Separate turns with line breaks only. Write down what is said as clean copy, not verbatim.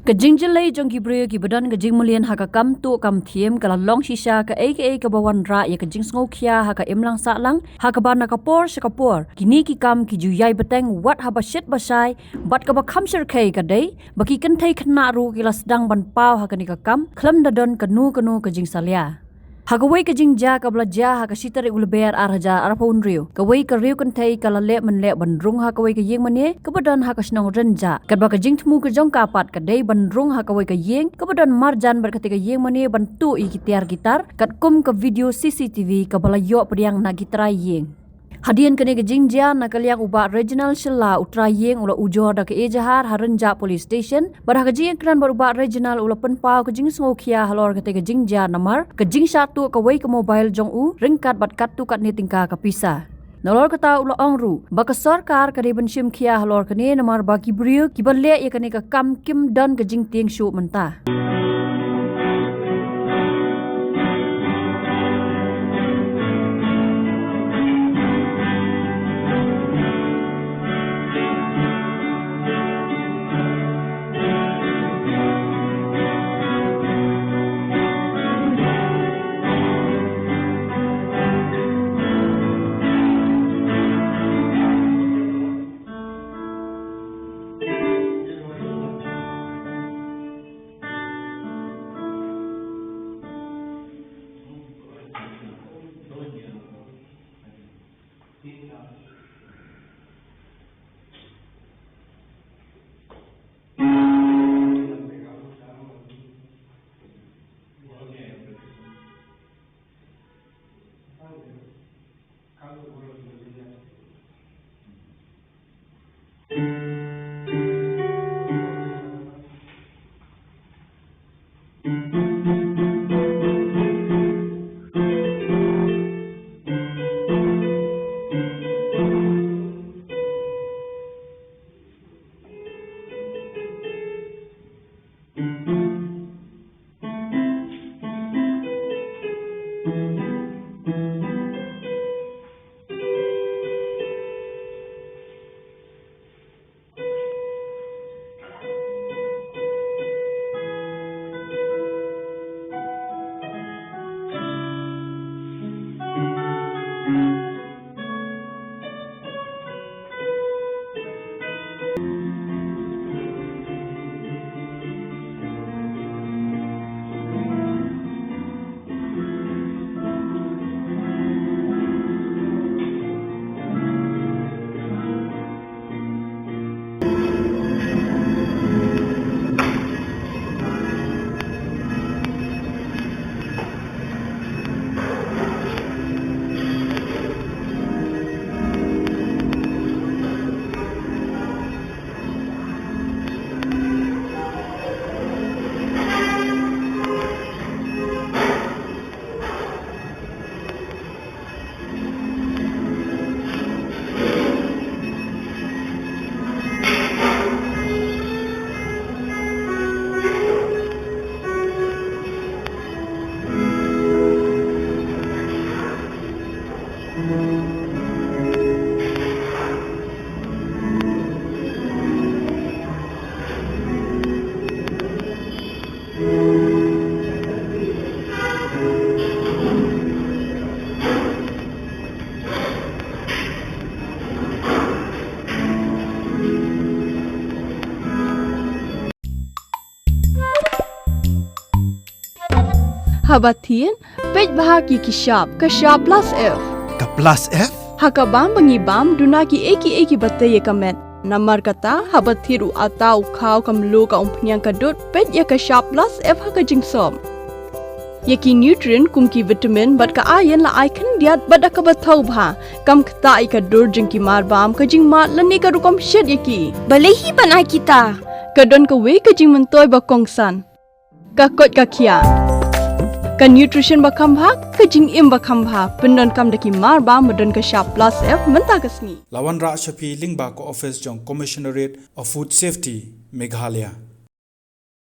Kajing jelai jong ki Briew ki badan kajing mulian haka kam tu kam thiem kala long shisha ka aka ka bawan ra ya kajing sngokhia haka imlang sa lang haka bana kapor shakapor kini ki kam ki juyai beteng wat haba shit basai bat ka ba khamshir khai ka dei baki Kynthei khna ru ki lasdang ban pau haka ni ka kam khlam dadon kanu kajing salya Hagawai ka jingja ka blaja ha ka sitari ulber arhaja arapun Briew kawai ka Briew Kynthei kala le manle bandrung ha kawai ka Ïingmane ka badan ha ka snong renja kadba ka Jingthmu ka jong kapat ka dei bandrung ha kawai ka Ïing ka badan marjan bar ka Ïingmane bantu I Atiar gitar kat kum ka video CCTV ka balayo pediang na gitara Ïing Hadian kene ke jingja nakaliang uba regional Shilla utra Ïing ula ujor da ke ejahar harenja police station barah ke jing kran baruba regional ula penpau ke jing sngokhia halor ke jingja namar ke jing satu ke wei ke mobile jong u ringkat bat kat tu kat ni tingka ke pisa Nolor kata ula ongru baka sarkar ke riben shim khia halor kene namar bagi Briew ki balle ye kene ke kam kim dan ke jing tieng shu mentah
Habatin, pej bahagi ki sharp plus F.
Ka plus F?
Hakabam bangibam duna ki eki bataye kamet. Namar kata habatiru atau kau kamlu ka umpnyang kadut pej ya ka sharp plus F haka jingsom. Yaki nutrient kum ki vitamin bat ka iron la icon diat bat ka batau bha kam kta ka dur jing ki marbam ka jing mat lani ka rukom shed yaki.
Balehi banai kita.
Kadon ka we ka jing mentoy ba kongsan. Ka kot ka kia. Ka nutrition bakam bha ka jing im bakam bha pendon kam daki mar ba medon ka sharp plus F menta kasni
Lawan ra shapi lingba ko office jong commissionerate of food safety Meghalaya